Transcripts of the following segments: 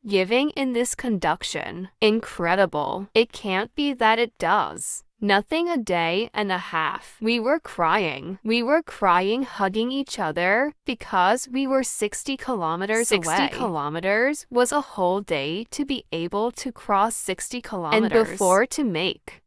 giving in this conduction. Incredible. It can't be that it does. Nothing a day and a half. We were crying. We were crying, hugging each other because we were 60 kilometers away. 60 kilometers was a whole day to be able to cross 60 kilometers. And before to make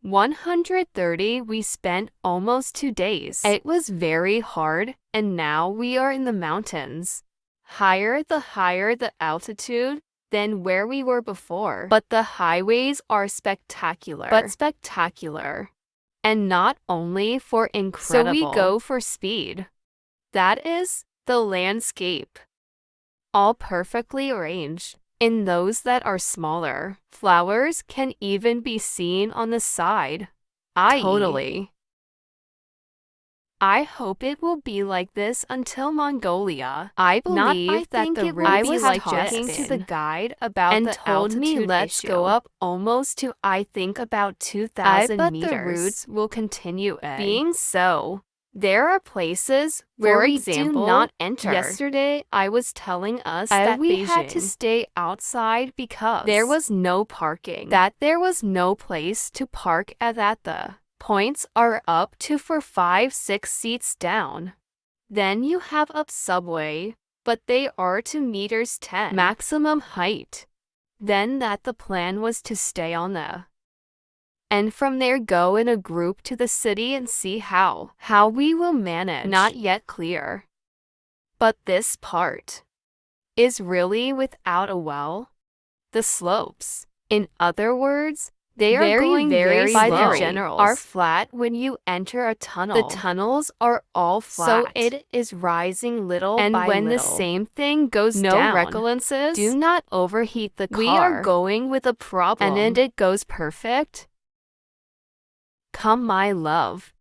130, we spent almost 2 days. It was very hard, and now we are in the mountains. Higher the altitude than where we were before. But the highways are spectacular. And not only for incredible. So we go for speed. That is the landscape. All perfectly arranged. In those that are smaller, flowers can even be seen on the side. Totally. I hope it will be like this until Mongolia. I believe that the route I was talking to the guide about and the told me let's go up almost to about 2,000 meters. But the routes will continue being so. There are places where we do not enter. Yesterday, I was telling us that we had to stay outside because there was no parking. That there was no place to park at the points are up to for 5-6 seats down. Then you have up subway, but they are 2 meters 10 maximum height. Then that the plan was to stay on the and from there go in a group to the city and see how we will manage. Not yet clear. But this part is really without a well. The slopes, in other words, they are going very slow. The generals are flat when you enter a tunnel. The tunnels are all flat. So it is rising little by little. And when the same thing goes down, no reculences, do not overheat the car. We are going with a problem. And then it goes perfect. Come my love.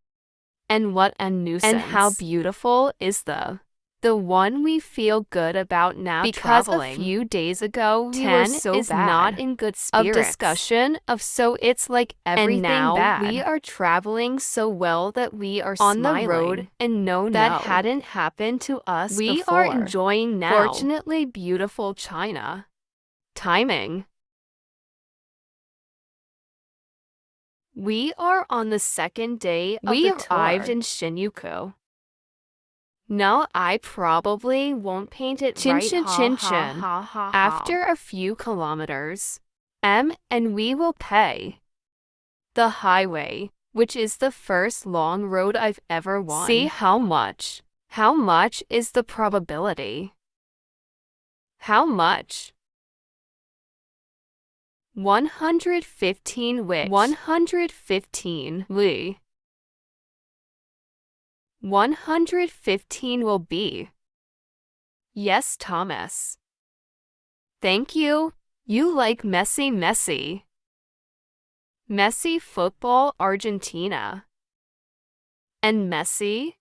And what a nuisance. And how beautiful is the one we feel good about now because traveling. A few days ago, 10 is bad. Not in good spirits. Of discussion of so it's like everything and now bad. We are traveling so well that we are on smiling. The road and that hadn't happened to us we before. Are enjoying now. Fortunately beautiful China. Timing. We are on the second day of the tour. We arrived in Shinjuku. No, I probably won't paint it right. After a few kilometers, and we will pay the highway, which is the first long road I've ever won. See how much is the probability? How much? 115 which 115 li 115 will be. Yes, Thomas. Thank you. You like Messi. Messi football Argentina. And Messi?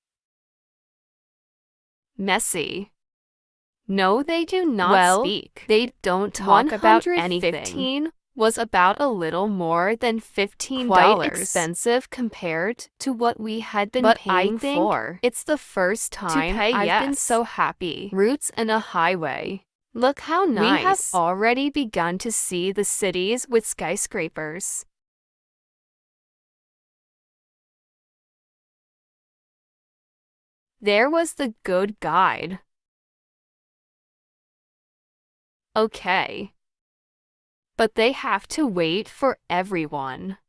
No, they do not speak. They don't talk about anything. Was about a little more than $15. Quite expensive compared to what we had been paying for. It's the first time I've been so happy. Routes and a highway. Look how nice. We have already begun to see the cities with skyscrapers. There was the good guide. Okay. But they have to wait for everyone.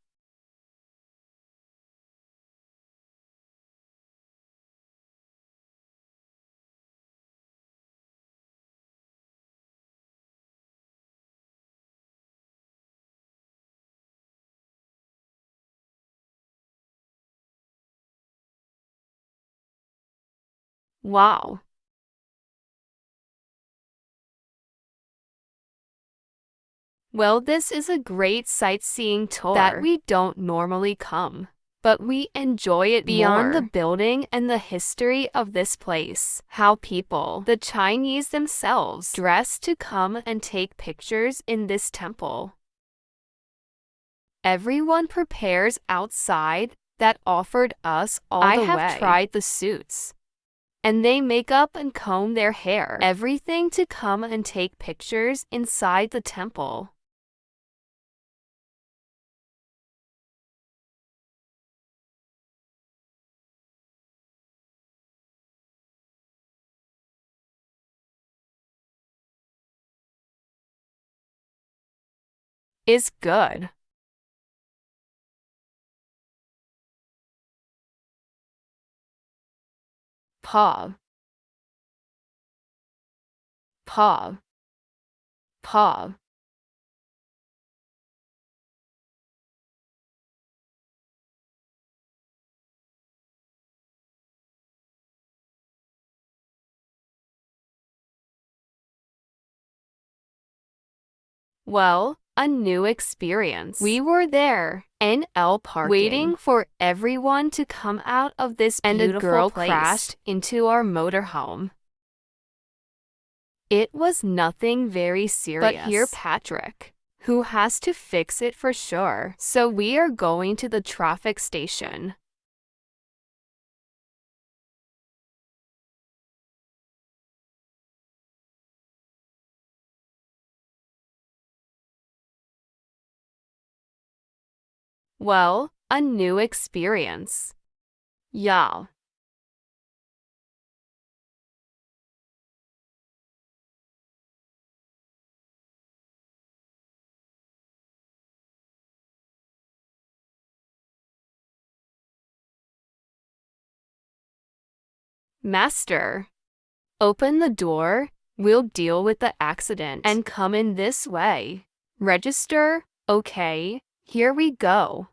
Wow. Well, this is a great sightseeing tour that we don't normally come, but we enjoy it beyond the building and the history of this place. How people, the Chinese themselves, dress to come and take pictures in this temple. Everyone prepares outside that offered us all the way. I have tried the suits. And they make up and comb their hair. Everything to come and take pictures inside the temple. Is good. Paw. Paw. Paw. Well, a new experience. We were there, NL parking, waiting for everyone to come out of this beautiful place, and a girl crashed into our motorhome. It was nothing very serious. But here Patrick, who has to fix it for sure. So we are going to the traffic station. Well, a new experience. Yeah. Master, open the door. We'll deal with the accident and come in this way. Register. Okay, here we go.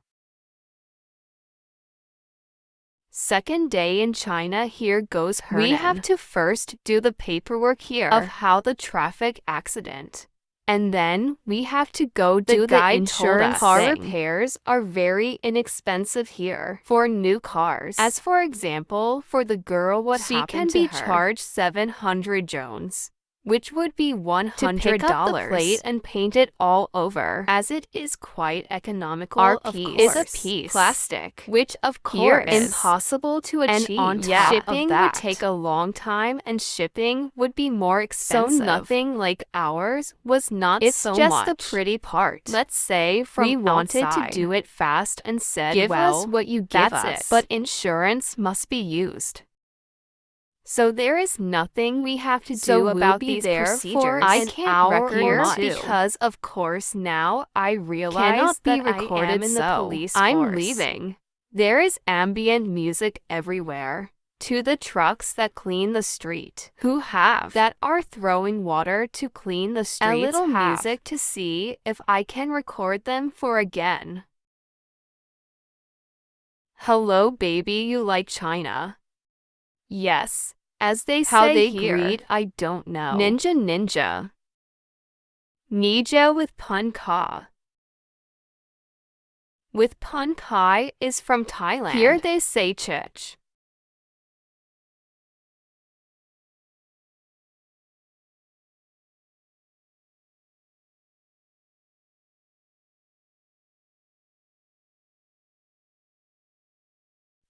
Second day in China, here goes Hernan. We have to first do the paperwork here of how the traffic accident. And then we have to go do the insurance. Car repairs are very inexpensive here for new cars. As for example, for the girl, what happened to her? She can be charged 700 Jones, which would be $100 to pick up the plate and paint it all over, as it is quite economical. Our piece is a piece plastic, which of course is impossible to achieve. And on top shipping of that would take a long time, and shipping would be more expensive. So nothing like ours was not it's so just much. The pretty part. Let's say from we wanted outside to do it fast and said, give us what you give us. But insurance must be used. So there is nothing we have to do about these procedures. I can't record because, of course, now I realize that I am in the police force. I'm leaving. There is ambient music everywhere. To the trucks that clean the street, who have that are throwing water to clean the streets, a little music to see if I can record them for again. Hello, baby, you like China? Yes. As they say how they here, greet, I don't know. Ninja ninja. Nija with pun ka. With pun kai is from Thailand. Here they say chich.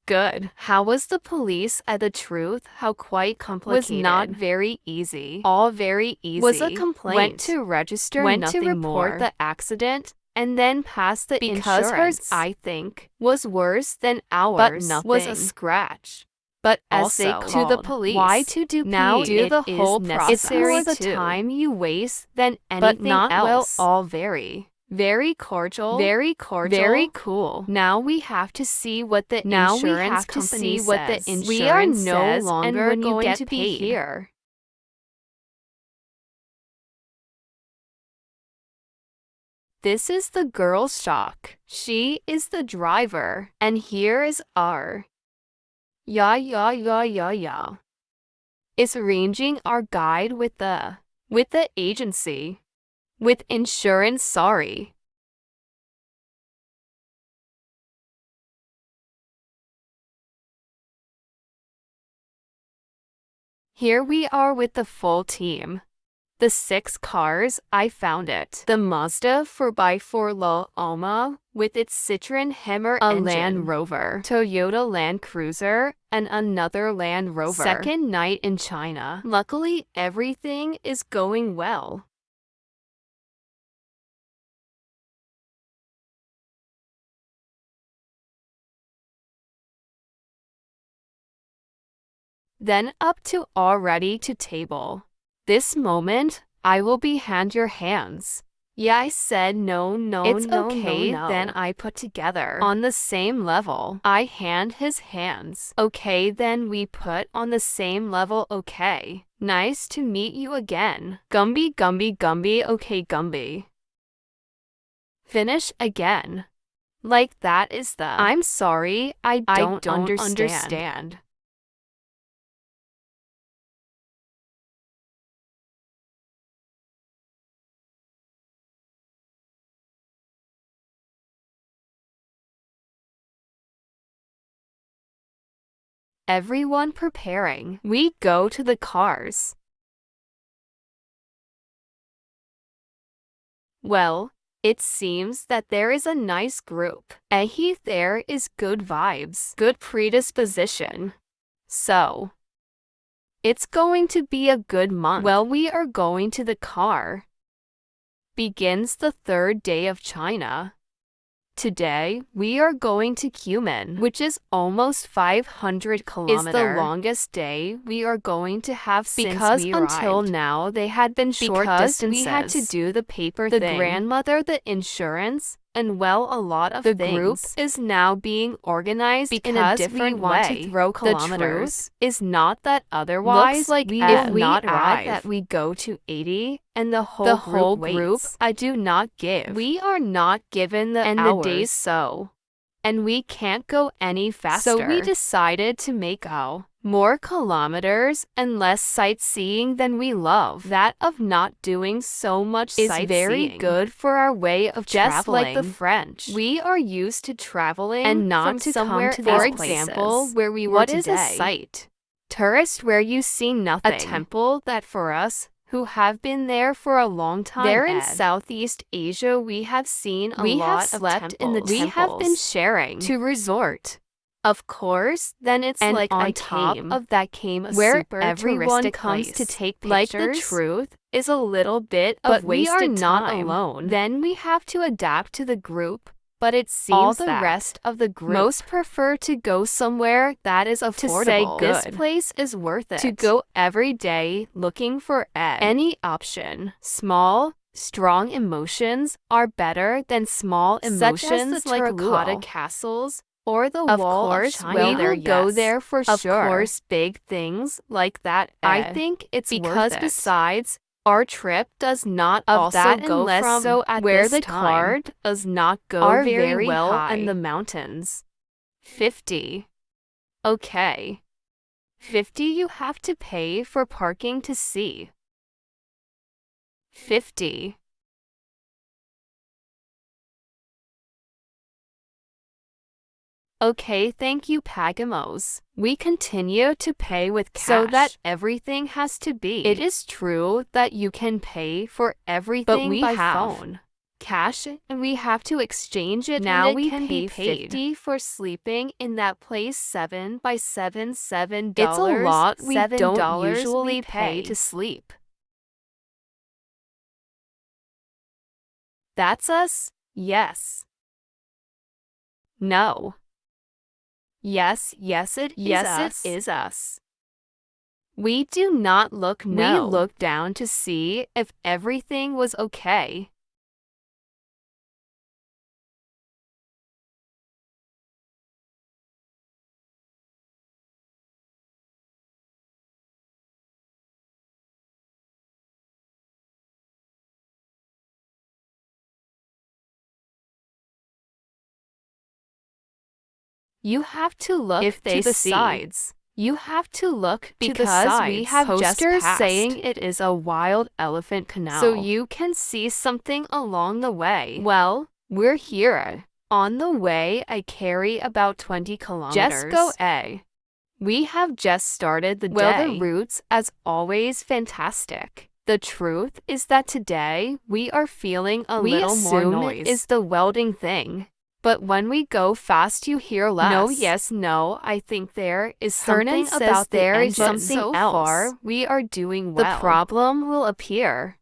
Good. How was the police at the truth? How quite complicated. Was not very easy. All very easy. Was a complaint. Went to register. Went nothing to report more. The accident. And then passed the because insurance. Hers, I think, was worse than ours. But nothing was a scratch. But also also to the police. Why to do now? Do the whole process. It's more the time you waste than anything but not else. Well, all very. Very cordial, very cool. Now we have to see what the insurance company says. We are no longer going to be here. This is the girl's shock. She is the driver, and here is our. Yeah. Is arranging our guide with the agency. With insurance, sorry. Here we are with the full team. The 6 cars, I found it. The Mazda 4x4 La Alma with its Citroen Hammer engine, Land Rover, Toyota Land Cruiser, and another Land Rover. Second night in China. Luckily, everything is going well. Then up to all ready to table. This moment, I will be hand your hands. Yeah, I said no, it's okay, no. Then I put together on the same level. I hand his hands. Okay, then we put on the same level, okay. Nice to meet you again. Gumby, Gumby, Gumby, okay, Gumby. Finish again. Like that is the I'm sorry, I don't understand. Everyone preparing. We go to the cars. Well, it seems that there is a nice group. There is good vibes, good predisposition. So, it's going to be a good month. Well, we are going to the car. Begins the third day of China. Today, we are going to Cumin, which is almost 500 kilometers. It's the longest day we are going to have since we arrived. Until now, they had been short distances. We had to do the paper thing. The grandmother, the insurance, and well, a lot of things. The group is now being organized in a different way. To throw kilometers. The truth is not that otherwise. Looks like we if we not add that we go to 80 and the whole group I do not give. We are not given the hours. The days so. And we can't go any faster. So we decided to make more kilometers and less sightseeing than we love. That of not doing so much sightseeing is very good for our way of traveling. Just like the French. We are used to traveling and not from to somewhere come to for example, places. Where we were what today. What is a sight? Tourist where you see nothing. A temple that for us, who have been there for a long time. There in Southeast Asia, we have seen a lot of temples. In the temples. We have been sharing to resort. Of course, then it's and like on top of that came a where super everyone comes place. To take pictures. Like the truth is a little bit of wasted time. But we are not alone. Then we have to adapt to the group. But it seems all the rest of the group most prefer to go somewhere that is affordable. To say good. This place is worth it. To go every day looking for any option. Small, strong emotions are better than small emotions such as the like terracotta castles or the wall of China. We will go there for sure. Of course, big things like that. I think it's because worth it. Besides, our trip does not also go from so at where the card does not go very well high. And the mountains. 50. Okay. 50 you have to pay for parking to see. 50. Okay, thank you, Pagamos. We continue to pay with cash so that everything has to be. It is true that you can pay for everything by phone. Cash, and we have to exchange it. Now we can pay 50 for sleeping in that place. 7 by 7, $7. It's a lot we don't usually pay to sleep. That's us? Yes. No. Yes, it is us. We do not look no. We look down to see if everything was okay. You have to look if they to the sides. You have to look because to the sides. We have posters saying it is a wild elephant canal. So you can see something along the way. Well, we're here. On the way, I carry about 20 kilometers. Just go A. We have just started the day. Well, the routes, as always, fantastic. The truth is that today, we are feeling a little more noise. It is the welding thing. But when we go fast, you hear less. No, yes, no. I think there is something about there is something so else. Far, we are doing well. The problem will appear.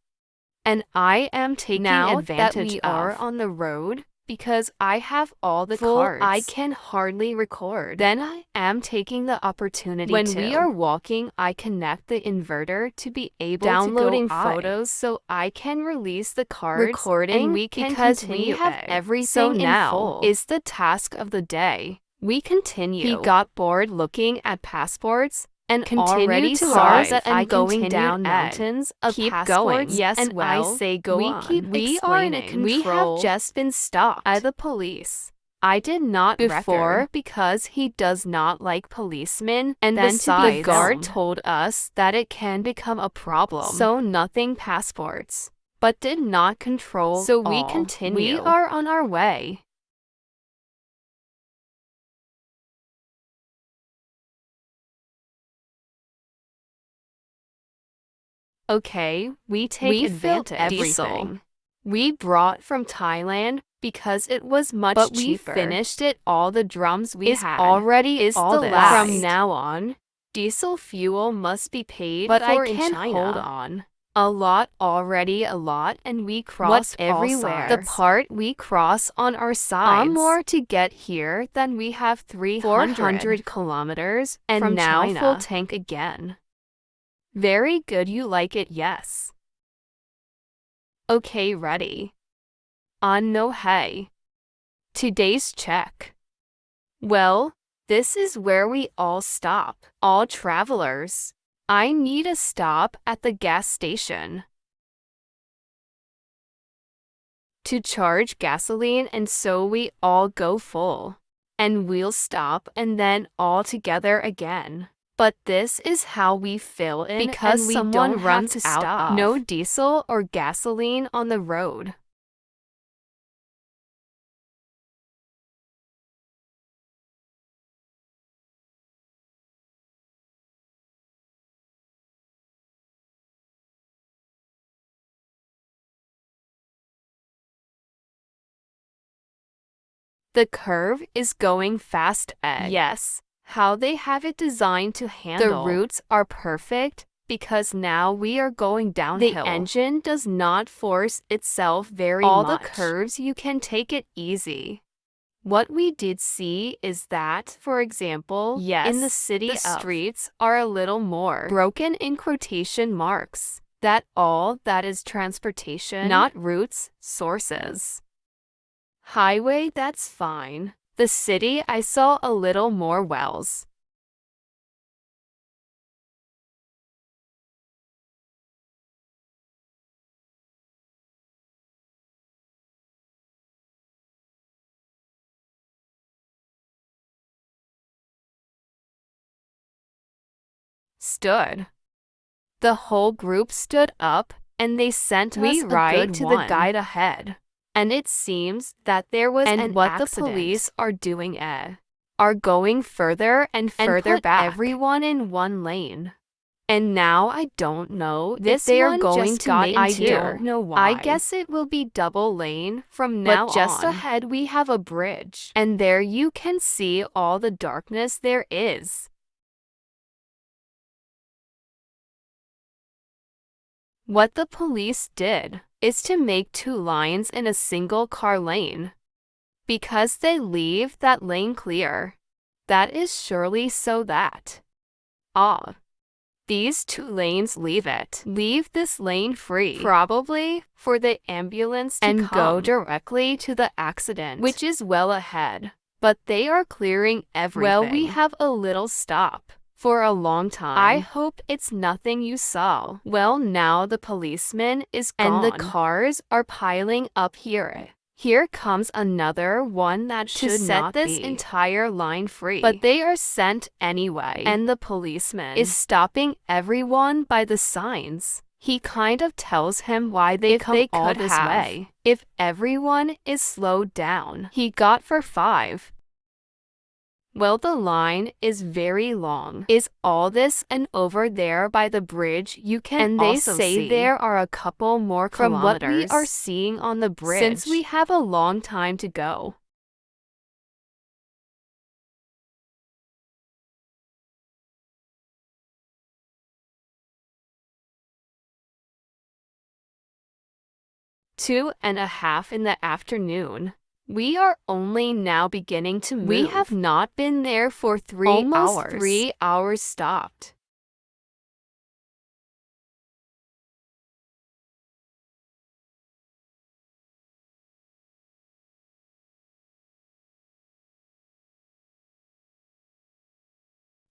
And I am taking advantage that we are on the road because I have all the cards. I can hardly record. Then I am taking the opportunity when we are walking, I connect the inverter to be able downloading to go photos so I can release the cards recording and we can continue. We have everything so now full. Is the task of the day. We continue. He got bored looking at passports and continue to cars that I'm going down mountains of keep going. Yes, and well, I say go we on. Keep we are in a control. We have just been stopped by the police. I did not before because he does not like policemen, and then besides, the guard told us that it can become a problem. So nothing passports, but did not control. So we continue. We are on our way. Okay, we take advantage of everything. We brought from Thailand because it was much cheaper. We finished it. All the drums we had already is all the last. From now on, diesel fuel must be paid but for I can in China. Hold on. A lot already a lot and we cross everywhere. The part we cross on our sides. More to get here than we have 400 kilometers and from now China. Full tank again. Very good, you like it, yes. Okay, ready. On no hey. Today's check. Well, this is where we all stop. All travelers. I need a stop at the gas station to charge gasoline and so we all go full. And we'll stop and then all together again. But this is how we fill in because and we someone runs out. No diesel or gasoline on the road. The curve is going fast, Ed. Yes. How they have it designed to handle. The routes are perfect because now we are going downhill. The engine does not force itself very much. All the curves you can take it easy. What we did see is that, for example, yes, in the city the streets are a little more broken in quotation marks. That all that is transportation, not routes, sources. Highway, that's fine. The city, I saw a little more wells. Stood. The whole group stood up, and they sent us a guide to the guide ahead. And it seems that there was an accident. What the police are doing are going further and further back. Everyone in one lane. And now I don't know if they are going to make I don't know why. I guess it will be double lane from now on. But just ahead we have a bridge. And there you can see all the darkness there is. What the police did is to make two lines in a single car lane. Because they leave that lane clear. That is surely so that these two lanes leave it. Leave this lane free. Probably for the ambulance to come go directly to the accident, which is well ahead. But they are clearing everything. Well, we have a little stop. For a long time. I hope it's nothing you saw. Well, now the policeman is gone. And the cars are piling up here. Here comes another one that should not be. To set this entire line free. But they are sent anyway. And the policeman is stopping everyone by the signs. He kind of tells him why they come all this way. If everyone is slowed down. He got for 5. Well, the line is very long. Is all this and over there by the bridge you can and they also say see there are a couple more kilometers from what we are seeing on the bridge since we have a long time to go. 2:30 in the afternoon. We are only now beginning to move. We have not been there for 3 hours. Almost 3 hours stopped.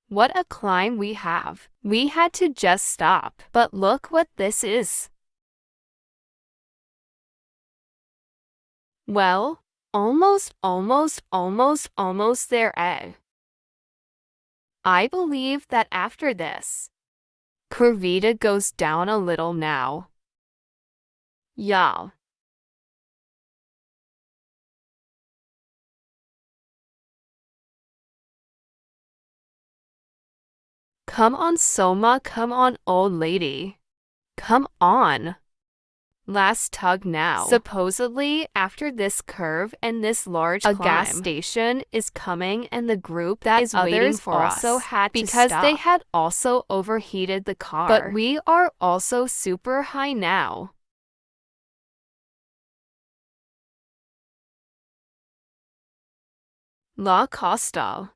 What a climb we have. We had to just stop. But look what this is. Well, almost there, eh? I believe that after this, Curvita goes down a little now. Yeah. Come on, Soma, come on, old lady. Come on. Last tug now. Supposedly, after this curve and this large climb, a gas station is coming and the group that is waiting for also had to stop because they had also overheated the car. But we are also super high now. La Costa.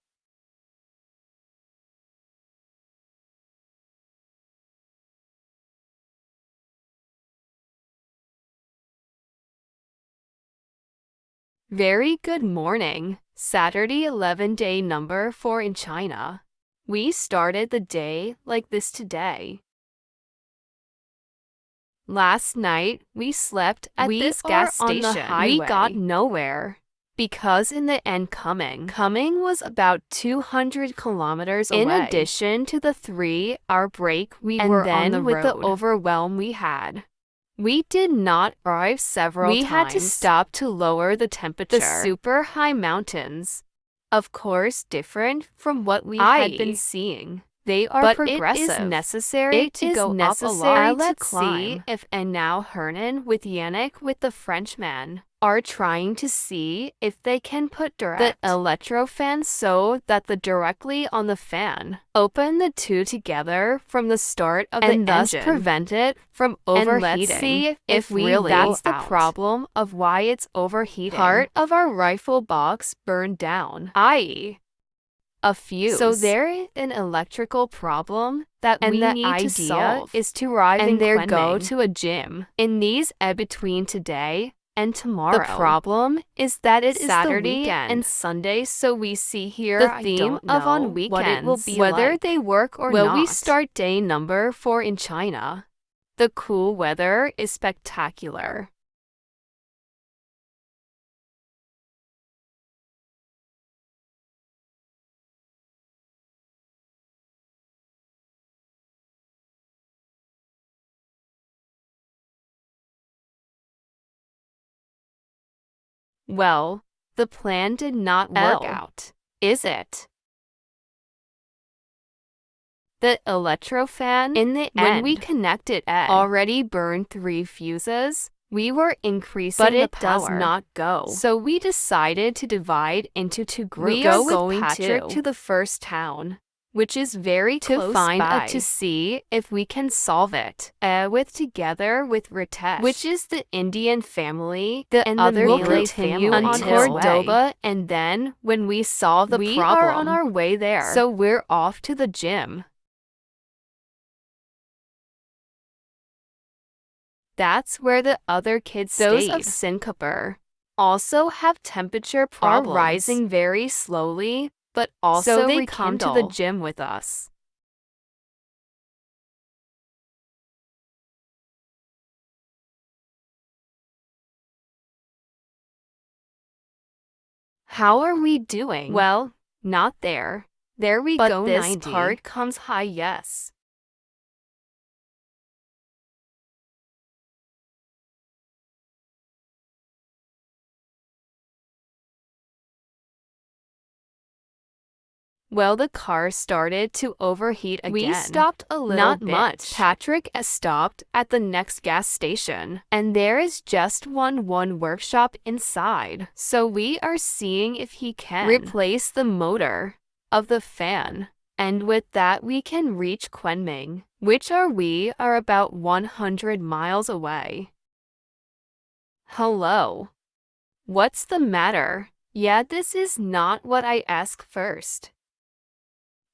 Very good morning. Saturday 11 day number 4 in China. We started the day like this today. Last night we slept at this gas station. On the highway. We got nowhere because in the end coming was about 200 kilometers away. In addition to the 3-hour break we were on the road. With the overwhelm we had. We did not arrive several times. We had to stop to lower the temperature. The super high mountains, of course, different from what we had been seeing. They are progressive. It is necessary to go up a lot. Let's see if and now Hernan with Yannick with the Frenchman are trying to see if they can put direct the electro fan so that the directly on the fan open the two together from the start of the engine and thus prevent it from overheating. And let's see if we really that's the problem of why it's overheating. Part of our rifle box burned down, i.e. a fuse. So there is an electrical problem that we need to solve is to arrive and there go to a gym in these between today and tomorrow. The problem is that it is Saturday and Sunday, so we see here the theme of on weekends what it will be whether like. They work or not. Will we start day number 4 in China? The cool weather is spectacular. Well, the plan did not work out, is it? The electrofan in the when we connected it already burned 3 fuses. We were increasing the power, does not go. So we decided to divide into 2 groups. We are going Patrick to the first town, which is very close by, to see if we can solve it. Together with Ritesh, which is the Indian family, and other Malay family until Cordoba, and then when we solve the problem, we are on our way there. So we're off to the gym. That's where the other kids stayed. Those of Singapore also have temperature problems, are rising very slowly. But also so they come to the gym with us. How are we doing? Well, not there. There we go. But this 90. Part comes high, yes. Well, the car started to overheat again. We stopped a little Not bit. Much. Patrick stopped at the next gas station, and there is just one workshop inside. So we are seeing if he can replace the motor of the fan. And with that, we can reach Kunming, which we are about 100 miles away. Hello. What's the matter? Yeah, this is not what I asked first.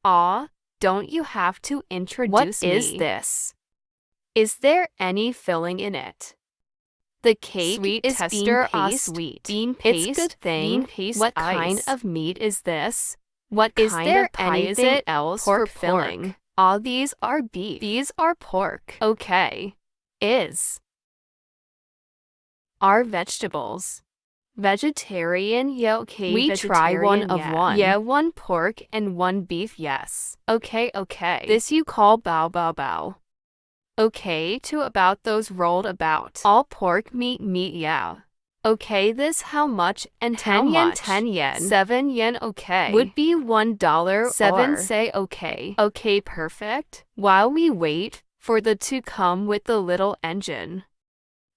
Aw, don't you have to introduce me? What is this? Is there any filling in it? The cake sweet is bean paste. Sweet. Bean paste. It's good thing. Bean paste. What ice. Kind of meat is this? What is kind there of pie anything is it else pork for filling? All these are beef. These are pork. Okay. Are vegetables. Vegetarian, yeah, okay. We try one of one. Yeah, one pork and one beef, yes. Okay. This you call bao bao bao. Okay, to about those rolled about. All pork meat, yeah. Okay, this how much and 10 yen, 10 yen. 7 yen, okay. Would be $1. 7 say okay. Okay, perfect. While we wait for the to come with the little engine,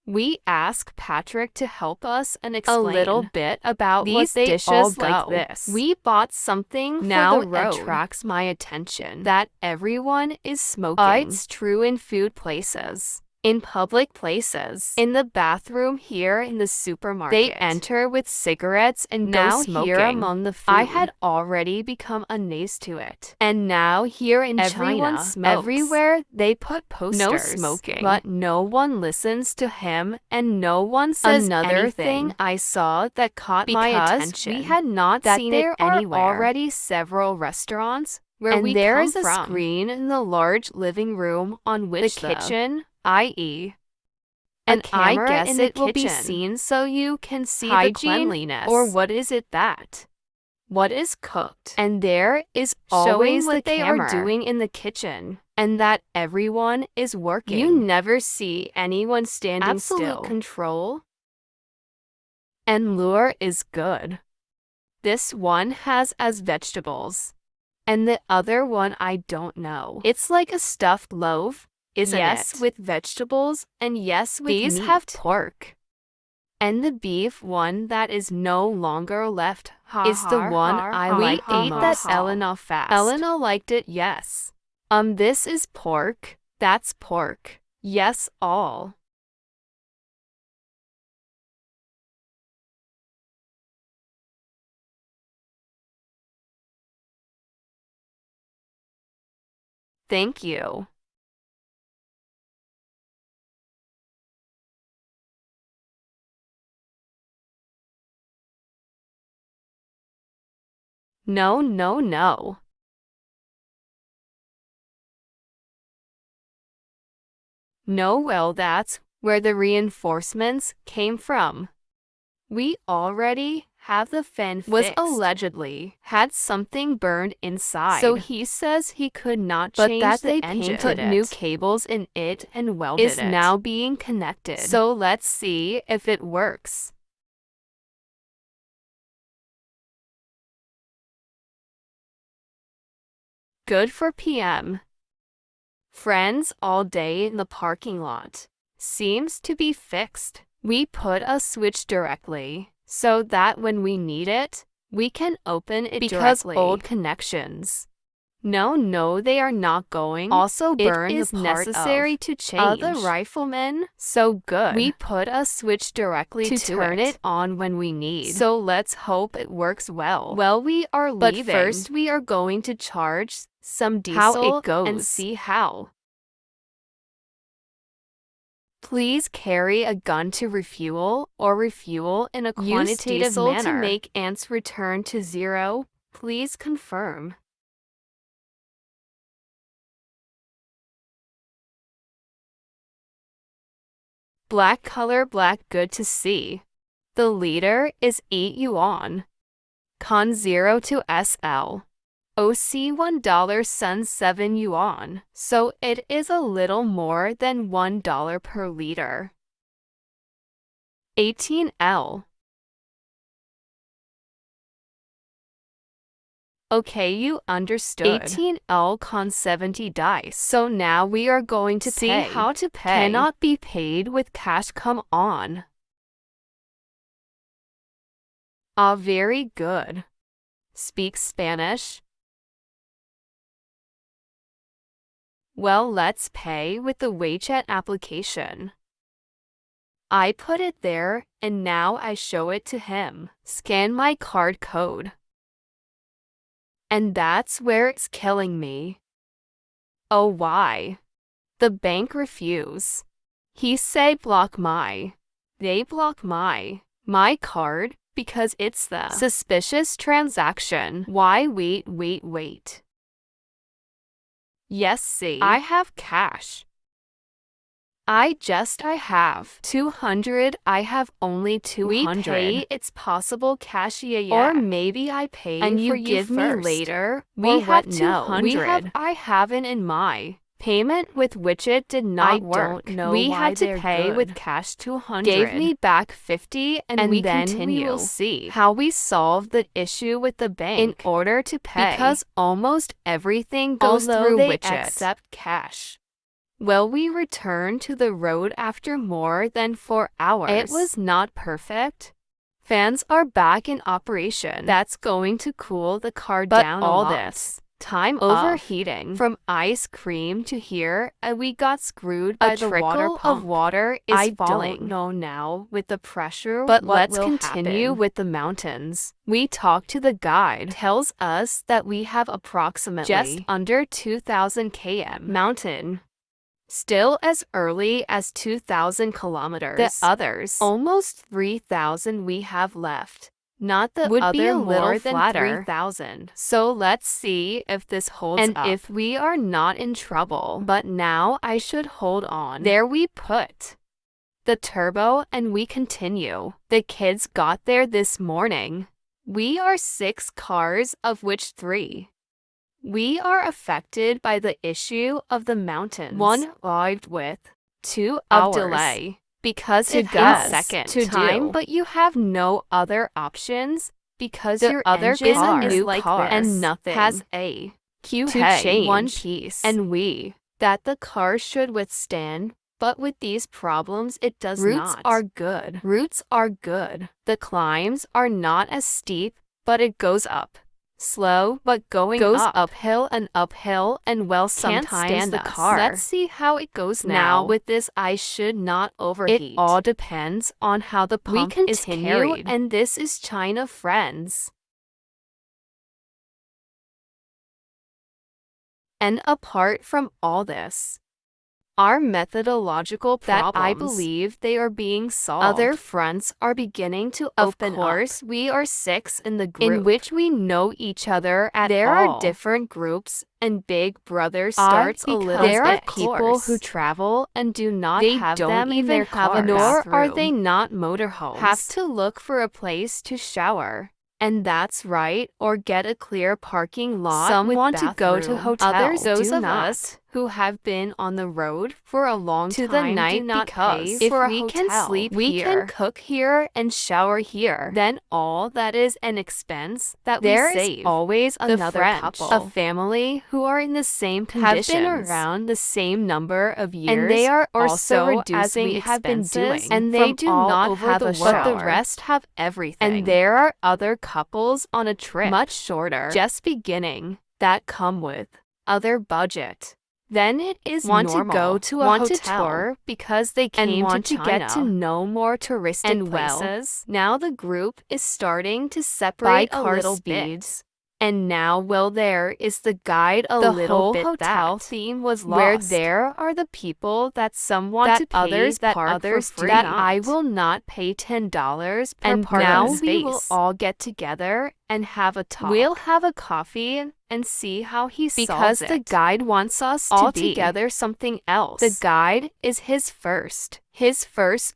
we ask Patrick to help us and explain a little bit about these dishes like this. We bought something now for the road. Attracts my attention that everyone is smoking. It's true in food places, in public places, in the bathroom, here in the supermarket. They enter with cigarettes and now go smoking. Here among the food, I had already become unused to it. And now here in everyone China, smokes. Everywhere they put posters. No smoking. But no one listens to him and no one says another anything. Thing I saw that caught my attention. We had not seen it anywhere. Are already several restaurants where and we there is a from. Screen in the large living room on which the kitchen, i.e. and I guess it will be seen so you can see hygiene, the cleanliness. Or what is it that? What is cooked? And there is always what they are doing in the kitchen, and that everyone is working. You never see anyone standing still. Absolute control. And lure is good. This one has as vegetables, and the other one I don't know. It's like a stuffed loaf. Isn't yes, it? With vegetables, and yes, with these meat. Have pork. And the beef one that is no longer left is the one I like. We ate that Elena fast. Elena liked it, yes. This is pork. That's pork. Yes, all. Thank you. No. No, well, that's where the reinforcements came from. We already have the fan fixed. Was allegedly had something burned inside. So he says he could not change but that the engine. Put new cables in it and welded it. Is now being connected. So let's see if it works. Good for PM. Friends all day in the parking lot. Seems to be fixed. We put a switch directly, so that when we need it, we can open it because directly. Old connections. No, they are not going. Also burn it is the part necessary of to change. The riflemen, so good. We put a switch directly to turn it on when we need. So let's hope it works well. Well, we are leaving. But first we are going to charge some diesel how it goes. And see how. Please carry a gun to refuel or refuel in a quantitative manner to make ants return to zero. Please confirm. Black color, black, good to see. The liter is 8 yuan. Con 0 to SL. OC $1 Sun 7 yuan. So it is a little more than $1 per liter. 18L. Okay, you understood. 18L con 70 dice. So now we are going to see how to pay. Cannot be paid with cash, come on. Ah, very good. Speak Spanish? Well, let's pay with the WeChat application. I put it there, and now I show it to him. Scan my card code. And that's where it's killing me. Oh, why? The bank refuse. He say they block my card because it's the suspicious transaction. Why wait. Yes, see, I have cash. I have 200. I have only 200. We pay, it's possible cash, yeah. Or maybe I pay and you give me later. We have 200. I haven't in my payment with which it did not work. Don't know we had to pay with cash 200. Gave me back 50 and we then continue. We will see how we solve the issue with the bank in order to pay. Because almost everything goes through they accept cash. Well, we returned to the road after more than 4 hours. It was not perfect. Fans are back in operation. That's going to cool the car down a lot. But all this time overheating from ice cream to here, and we got screwed by the water pump. Of water is falling. I don't know now with the pressure, but let's continue with the mountains. We talk to the guide, tells us that we have approximately just under 2,000 km mountain. Still as early as 2,000 kilometers. The others, almost 3,000 we have left. Not the would other be a more than 3,000. So let's see if this holds up. And if we are not in trouble. But now I should hold on. There we put the turbo and we continue. The kids got there this morning. We are 6 cars, of which 3. We are affected by the issue of the mountains. 1 arrived with 2 hours of delay because it has second to time, but you have no other options because your other car is like car and nothing has a Q to change one piece, and that the car should withstand. But with these problems, it does not. Routes are good. The climbs are not as steep, but it goes up. Slow, but goes uphill and well sometimes the car. Let's see how it goes now. With this I should not overheat. It all depends on how the pump is carried. And this is China, friends. And apart from all this, our methodological problems that I believe they are being solved. Other fronts are beginning to open up. Of course, we are 6 in the group in which we know each other at all. There are different groups, and Big Brother starts a little bit. There are people who travel and do not have them in their cars, nor are they not motorhomes. Have to look for a place to shower. And that's right, or get a clear parking lot. Some want to go to hotels. Others, those of us who have been on the road for a long time, the night do not pay if for we can sleep here. We can cook here and shower here. Then all that is an expense that we save. There is always another couple, a family who are in the same conditions, have been around the same number of years, and they are also reducing expenses, and they do not have a shower, but the rest have everything. And there are other couples on a trip, much shorter, just beginning, that come with other budget. Then it is normal. To go to a hotel tour because they came to get to know more touristic places. Now the group is starting to separate a little bit. And now, well, there is the guide a little bit. The whole hotel theme was lost. Where there are the people that some want to pay, others that others do not. I will not pay $10 per and park now space. We will all get together and have a talk. We'll have a coffee and see how he solves it. Because the guide wants us to be together something else. The guide is his first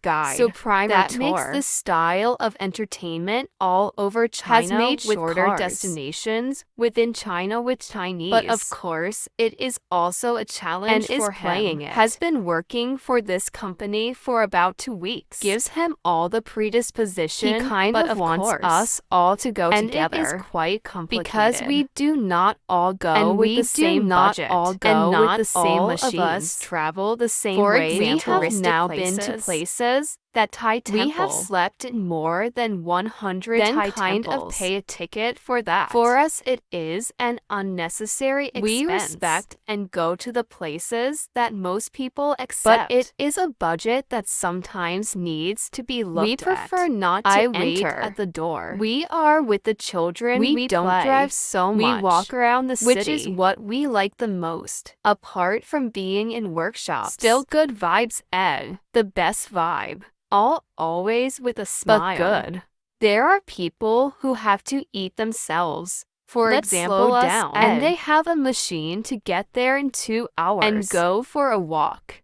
guide. So primer that tour makes the style of entertainment all over China has made with shorter cars. Destinations within China with Chinese. But of course, it is also a challenge and for him. Has been working for this company for about 2 weeks. Gives him all the predisposition. He kind of wants us all to go together. And it is quite complicated because we do not all go and with the same budget, all go and not with the same machines. Of us travel the same way. We have now been to places That Thai temple. We have slept in more than 100 Thai kind temples. Of pay a ticket for that. For us, it is an unnecessary expense. We respect and go to the places that most people accept. But it is a budget that sometimes needs to be looked at. We prefer not to enter at the door. We are with the children. We don't drive so much. We walk around the city, which is what we like the most. Apart from being in workshops, still good vibes, Ed. The best vibe. All always with a smile. But good. There are people who have to eat themselves. For example, slow down. And they have a machine to get there in 2 hours and go for a walk.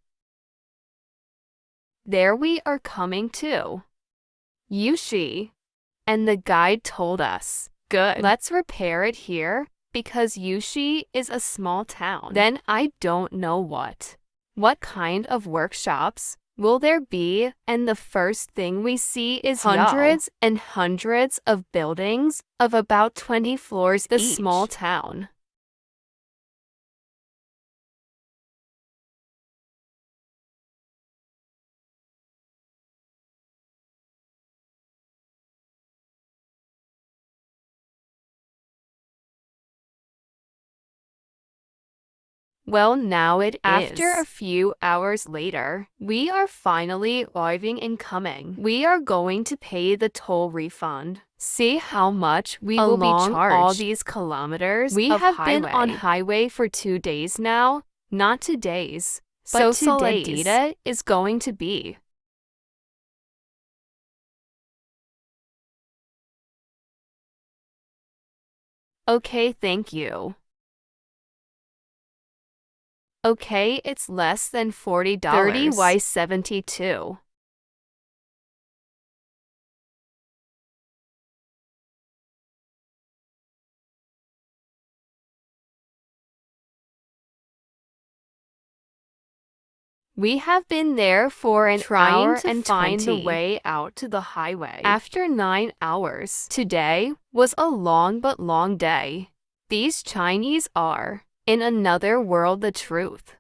There we are coming to Yushi. And the guide told us, good. Let's repair it here because Yushi is a small town. Then I don't know what kind of workshops will there be, and the first thing we see is hundreds and hundreds of buildings of about 20 floors each. The small town. Well, now it is. After a few hours later, we are finally arriving and coming. We are going to pay the toll refund. See how much we will be charged. All these kilometers we have been on highway for 2 days now. Not 2 days, but so 2 days. Saladita is going to be. Okay, thank you. Okay, it's less than $40. 30y72. We have been there for an hour and find the way out to the highway. After 9 hours. Today was a long but long day. These Chinese are in another world, the truth.